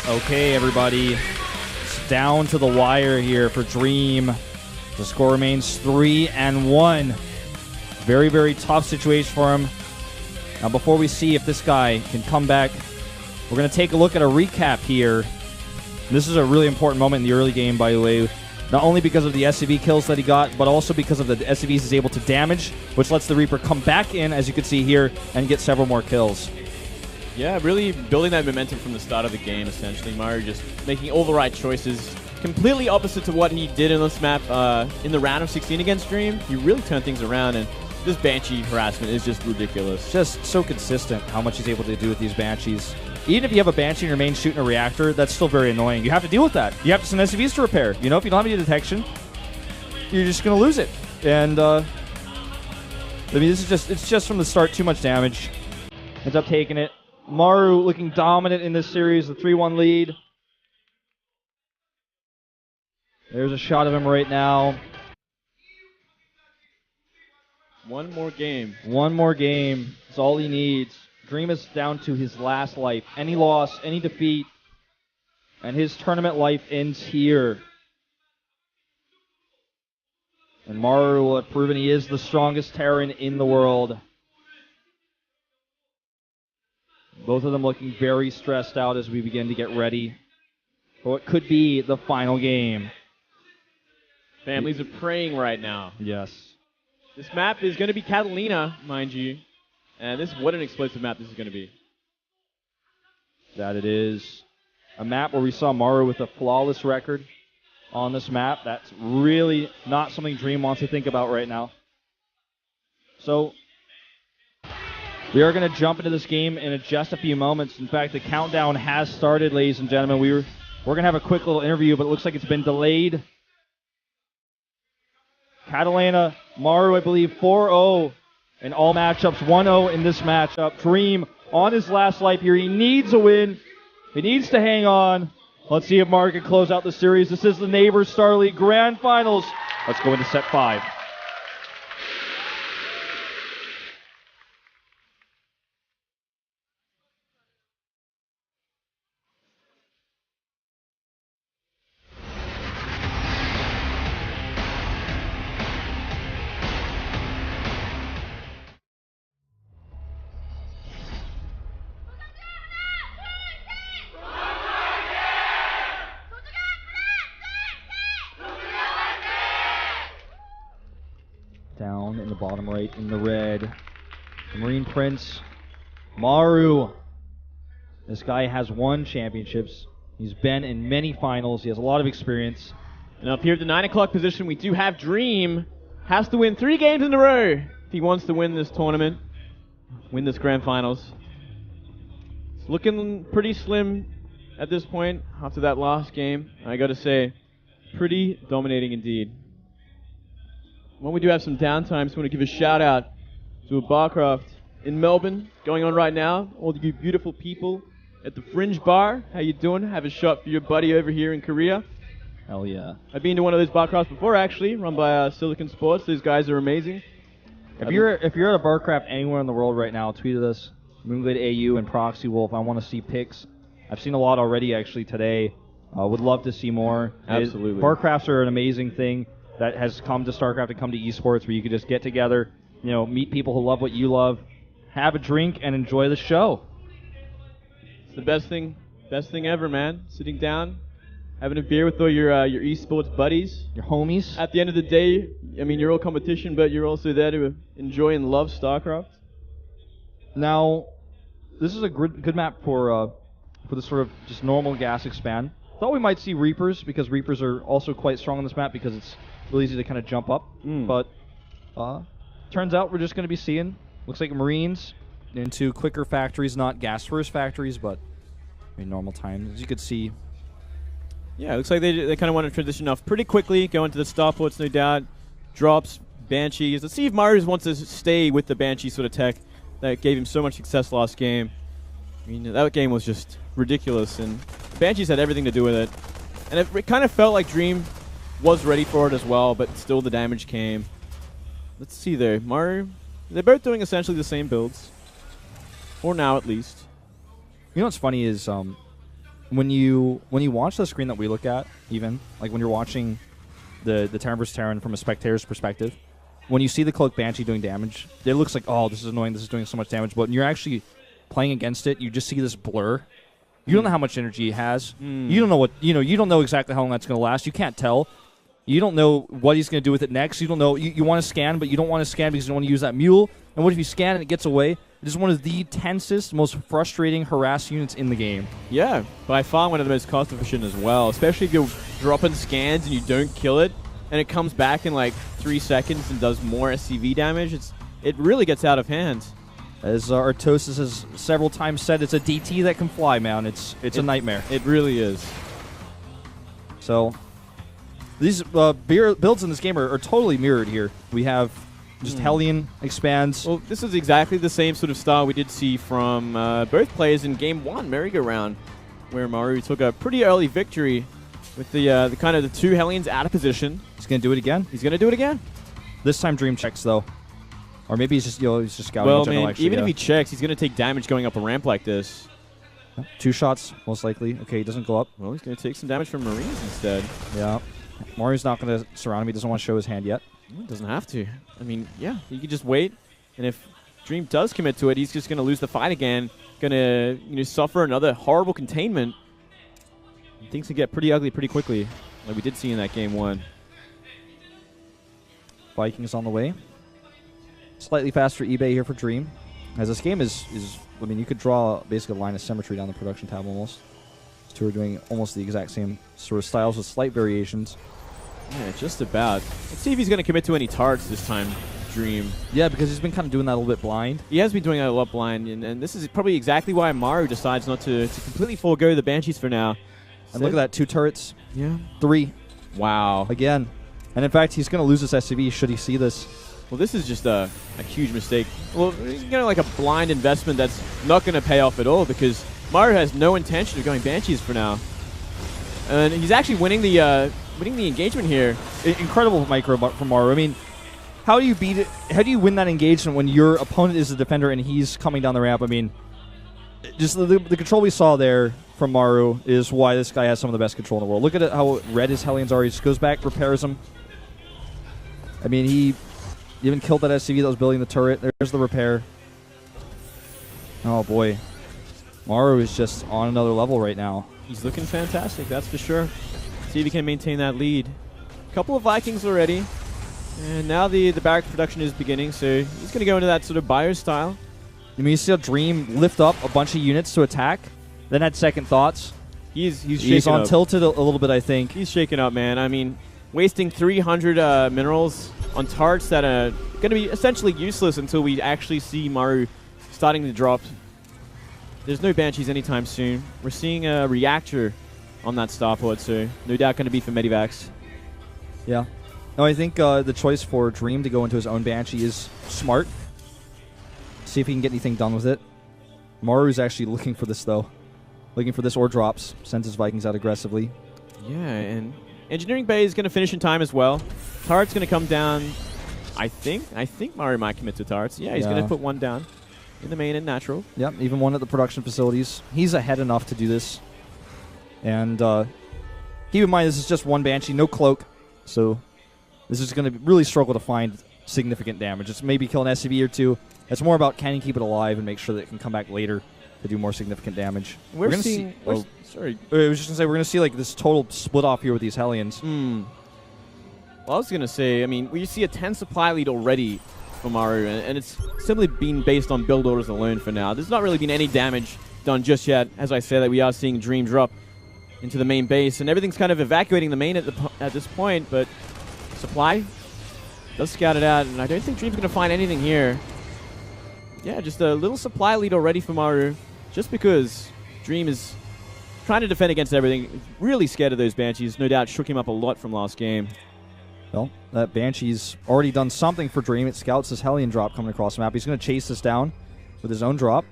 Okay, everybody. It's down to the wire here for Dream. The score remains 3-1. Very, very tough situation for him. Now, before we see if this guy can come back, we're going to take a look at a recap here. This is a really important moment in the early game, by the way. Not only because of the SCV kills that he got, but also because of the SCVs he's able to damage, which lets the Reaper come back in, as you can see here, and get several more kills. Yeah, really building that momentum from the start of the game, essentially. Maru just making all the right choices. Completely opposite to what he did in this map in the round of 16 against Dream. He really turned things around, and this Banshee harassment is just ridiculous. Just so consistent how much he's able to do with these Banshees. Even if you have a Banshee in your main shooting a reactor, that's still very annoying. You have to deal with that. You have to send SCVs to repair. You know, if you don't have any detection, you're just going to lose it. And, I mean, this is it's just from the start too much damage. Ends up taking it. Maru looking dominant in this series, the 3-1 lead. There's a shot of him right now. One more game. One more game. That's all he needs. Dream is down to his last life. Any loss, any defeat, and his tournament life ends here. And Maru will have proven he is the strongest Terran in the world. Both of them looking very stressed out as we begin to get ready for what could be the final game. Families are praying right now. Yes. This map is going to be Catalina, mind you. And what an explosive map this is going to be. That it is. A map where we saw Maru with a flawless record on this map. That's really not something Dream wants to think about right now. So, we are going to jump into this game in just a few moments. In fact, the countdown has started, ladies and gentlemen. We're going to have a quick little interview, but it looks like it's been delayed. Catalina, Maru, I believe, 4-0 in all matchups, 1-0 in this matchup. Dream on his last life here. He needs a win. He needs to hang on. Let's see if Maru can close out the series. This is the NAVER StarLeague Grand Finals. Let's go into set 5. Down in the bottom right in the red. The Marine Prince, Maru. This guy has won championships. He's been in many finals. He has a lot of experience. And up here at the 9 o'clock position, we do have Dream. Has to win 3 games in a row if he wants to win this tournament, win this grand finals. It's looking pretty slim at this point after that last game. I got to say, pretty dominating indeed. When we do have some downtime, just want to give a shout out to a barcraft in Melbourne going on right now. All you beautiful people at the Fringe Bar. How you doing? Have a shot for your buddy over here in Korea. Hell yeah. I've been to one of those barcrafts before, actually, run by Silicon Sports. These guys are amazing. If you're at a barcraft anywhere in the world right now, tweet at us, Moonglade AU and Proxy Wolf. I want to see pics. I've seen a lot already actually today. Would love to see more. Absolutely. Barcrafts are an amazing thing that has come to StarCraft and come to esports, where you can just get together, you know, meet people who love what you love, have a drink, and enjoy the show. It's the best thing ever, man. Sitting down, having a beer with all your esports buddies, your homies. At the end of the day, I mean, you're all competition, but you're also there to enjoy and love StarCraft. Now, this is a good map for the sort of just normal gas expand. Thought we might see Reapers, because Reapers are also quite strong on this map because it's really easy to kind of jump up. But turns out we're just going to be seeing, looks like Marines into quicker factories, not gas first factories, but I mean normal time, as you could see. Yeah, it looks like they kind of want to transition off pretty quickly, go into the starports, no doubt. Drops, Banshees. Let's see if Maru wants to stay with the Banshee sort of tech that gave him so much success last game. I mean, that game was just ridiculous, and Banshees had everything to do with it. And it kind of felt like Dream was ready for it as well, but still the damage came. Let's see there. Maru, they're both doing essentially the same builds. For now, at least. You know what's funny is when you watch the screen that we look at, even like when you're watching the Terran vs. Terran from a spectator's perspective, when you see the Cloak Banshee doing damage, it looks like, oh, this is annoying, this is doing so much damage. But when you're actually playing against it, you just see this blur. You don't know how much energy it has. You don't know you don't know exactly how long that's going to last. You can't tell. You don't know what he's going to do with it next. You don't know. You want to scan, but you don't want to scan because you don't want to use that mule. And what if you scan and it gets away? It is one of the tensest, most frustrating harass units in the game. Yeah, by far one of the most cost efficient as well, especially if you're dropping scans and you don't kill it, and it comes back in like 3 seconds and does more SCV damage. It really gets out of hand. As Artosis has several times said, it's a DT that can fly, man. It's a nightmare. It really is. So these builds in this game are totally mirrored here. We have just Hellion expands. Well, this is exactly the same sort of style we did see from both players in Game 1 merry-go-round, where Maru took a pretty early victory with the kind of the 2 Hellions out of position. He's going to do it again? He's going to do it again. This time Dream checks, though. Or maybe he's just scouting. Well, in general, man, actually, even if he checks, he's going to take damage going up a ramp like this. 2 shots, most likely. Okay, he doesn't go up. Well, he's going to take some damage from Marines instead. Yeah. Maru's not going to surround him. He doesn't want to show his hand yet. He doesn't have to. I mean, yeah, he could just wait. And if Dream does commit to it, he's just going to lose the fight again. Going to suffer another horrible containment. And things can get pretty ugly pretty quickly, like we did see in that Game 1. Vikings on the way. Slightly faster eBay here for Dream. As this game is I mean, you could draw basically a line of symmetry down the production tab almost. These two are doing almost the exact same sort of styles with slight variations. Yeah, just about. Let's see if he's going to commit to any turrets this time, Dream. Yeah, because he's been kind of doing that a little bit blind. He has been doing that a lot blind, and this is probably exactly why Maru decides not to completely forego the Banshees for now. And look at that, 2 turrets. Yeah. 3. Wow. Again. And in fact, he's going to lose his SCV should he see this. Well, this is just a huge mistake. Well, he's getting like a blind investment that's not going to pay off at all because Maru has no intention of going Banshees for now. And he's actually winning the engagement here. Incredible micro from Maru. I mean, how do you beat it? How do you win that engagement when your opponent is the defender and he's coming down the ramp? I mean, just the control we saw there from Maru is why this guy has some of the best control in the world. Look at it, how red his Hellions are. He just goes back, repairs them. I mean, he even killed that SCV that was building the turret. There's the repair. Oh, boy. Maru is just on another level right now. He's looking fantastic, that's for sure. See if he can maintain that lead. A couple of Vikings already. And now the barrack production is beginning, so he's going to go into that sort of bio style. I mean, you see a Dream lift up a bunch of units to attack, then had second thoughts. He's on tilted a little bit, I think. He's shaking up, man. I mean, wasting 300 minerals on turrets that are going to be essentially useless until we actually see Maru starting to drop. There's no Banshees anytime soon. We're seeing a reactor on that starport, so no doubt going to be for Medivacs. Yeah. No, I think the choice for Dream to go into his own Banshee is smart. See if he can get anything done with it. Maru's actually looking for this, though. Looking for this ore drops. Sends his Vikings out aggressively. Yeah, and Engineering Bay is going to finish in time as well. Turret's going to come down, I think Maru might commit to turrets. Yeah, he's going to put one down in the main and natural. Yep, even one at the production facilities. He's ahead enough to do this. And keep in mind, this is just one Banshee, no cloak. So this is going to really struggle to find significant damage. It's maybe kill an SCV or 2. It's more about can he keep it alive and make sure that it can come back later to do more significant damage. We're going to see... sorry. I was just going to say, we're going to see like this total split off here with these Hellions. Well, I was going to say, I mean, we see a 10 supply lead already for Maru, and it's simply been based on build orders alone for now. There's not really been any damage done just yet. As I said, that we are seeing Dream drop into the main base, and everything's kind of evacuating the main at this point, but supply does scout it out, and I don't think Dream's going to find anything here. Yeah, just a little supply lead already for Maru, just because Dream is trying to defend against everything. Really scared of those Banshees. No doubt shook him up a lot from last game. Well, that Banshee's already done something for Dream. It scouts this Hellion drop coming across the map. He's going to chase this down with his own drop,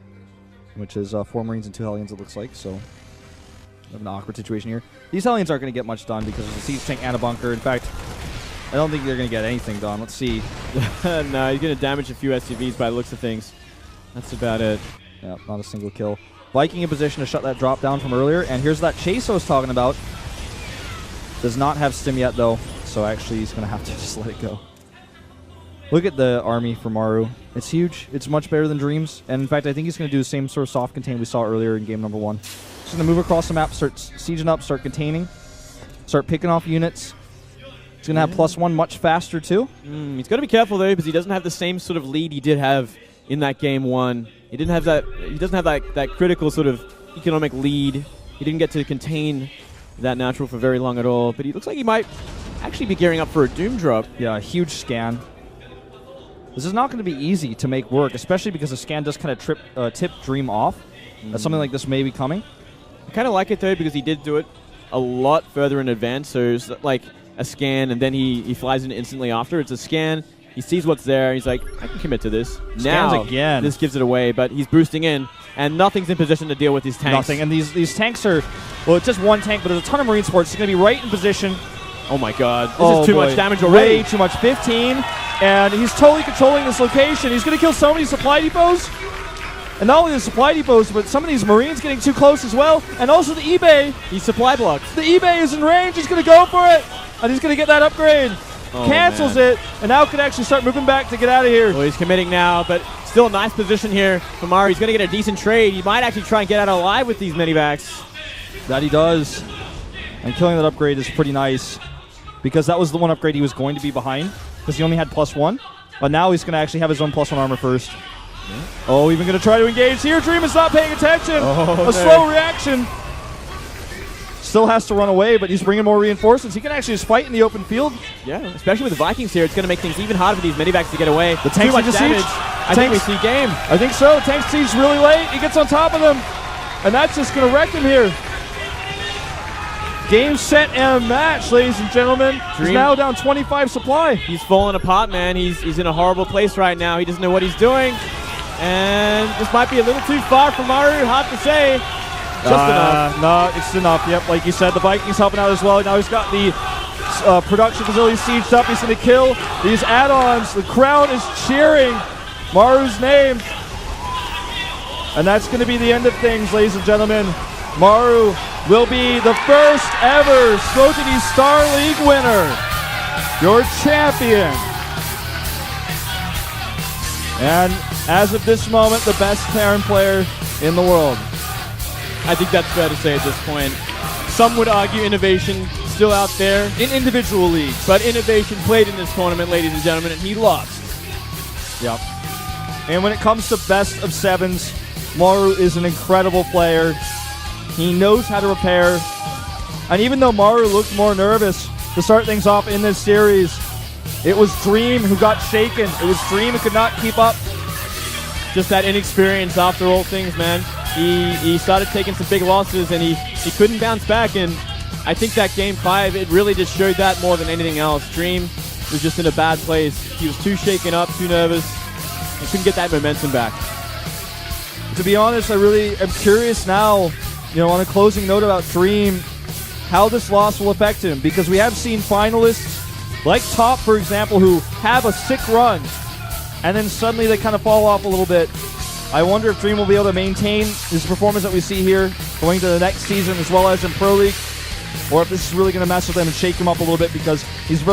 which is 4 Marines and 2 Hellions, it looks like. So, we have an awkward situation here. These Hellions aren't going to get much done because of the siege tank and a bunker. In fact, I don't think they're going to get anything done. Let's see. No, he's going to damage a few SCVs by the looks of things. That's about it. Yeah, not a single kill. Viking in position to shut that drop down from earlier. And here's that chase I was talking about. Does not have stim yet, though. So actually, he's going to have to just let it go. Look at the army for Maru. It's huge. It's much better than Dreams. And in fact, I think he's going to do the same sort of soft contain we saw earlier in game number 1. He's going to move across the map, start sieging up, start containing, start picking off units. He's going to have +1 much faster, too. He's got to be careful, though, because he doesn't have the same sort of lead he did have in that game 1. He didn't have that. He doesn't have that critical sort of economic lead. He didn't get to contain that natural for very long at all. But he looks like he might actually be gearing up for a Doom drop. Yeah, a huge scan. This is not going to be easy to make work, especially because the scan does kind of tip Dream off. That something like this may be coming. I kind of like it, though, because he did do it a lot further in advance. So it's like a scan, and then he flies in instantly after. It's a scan. He sees what's there. He's like, I can commit to this. Scans now, again. This gives it away, but he's boosting in, and nothing's in position to deal with these tanks. Nothing. And these tanks are, well, it's just one tank, but there's a ton of Marine sports. It's going to be right in position. Oh, my God. This is too much damage already. Way too much. 15. And he's totally controlling this location. He's going to kill so many supply depots. And not only the supply depots, but some of these Marines getting too close as well. And also the eBay. He's supply blocked. The eBay is in range. He's going to go for it. And he's going to get that upgrade. Cancels it. And now can actually start moving back to get out of here. Well, he's committing now, but still a nice position here for Maru. He's going to get a decent trade. He might actually try and get out alive with these medivacs. That he does. And killing that upgrade is pretty nice. Because that was the one upgrade he was going to be behind. Because he only had +1. But now he's going to actually have his own +1 armor first. Yeah. Oh, even going to try to engage here. Dream is not paying attention. A slow reaction. Still has to run away, but he's bringing more reinforcements. He can actually just fight in the open field. Yeah, especially with the Vikings here. It's going to make things even harder for these medivacs to get away. The tanks too much damage. I think we see game. I think so. Tank siege really late. He gets on top of them. And that's just going to wreck him here. Game, set, and match, ladies and gentlemen. He's now down 25 supply. He's falling apart, man. He's in a horrible place right now. He doesn't know what he's doing. And this might be a little too far for Maru. Hard to say. Just enough. No, it's enough. Yep, like you said, the Vikings helping out as well. Now he's got the production facility sieged up. He's going to kill these add-ons. The crowd is cheering Maru's name. And that's going to be the end of things, ladies and gentlemen. Maru will be the first ever NAVER StarLeague winner. Your champion. And as of this moment, the best Terran player in the world. I think that's fair to say at this point. Some would argue innovation still out there in individual leagues, but innovation played in this tournament, ladies and gentlemen, and he lost. Yep. And when it comes to best of sevens, Maru is an incredible player. He knows how to repair. And even though Maru looked more nervous to start things off in this series, it was Dream who got shaken. It was Dream who could not keep up. Just that inexperience after all things, man. He started taking some big losses, and he couldn't bounce back. And I think that Game 5, it really just showed that more than anything else. Dream was just in a bad place. He was too shaken up, too nervous. He couldn't get that momentum back. To be honest, I really am curious now, on a closing note about Dream, how this loss will affect him. Because we have seen finalists like Top, for example, who have a sick run, and then suddenly they kind of fall off a little bit. I wonder if Dream will be able to maintain his performance that we see here going to the next season as well as in Pro League, or if this is really going to mess with him and shake him up a little bit because he's very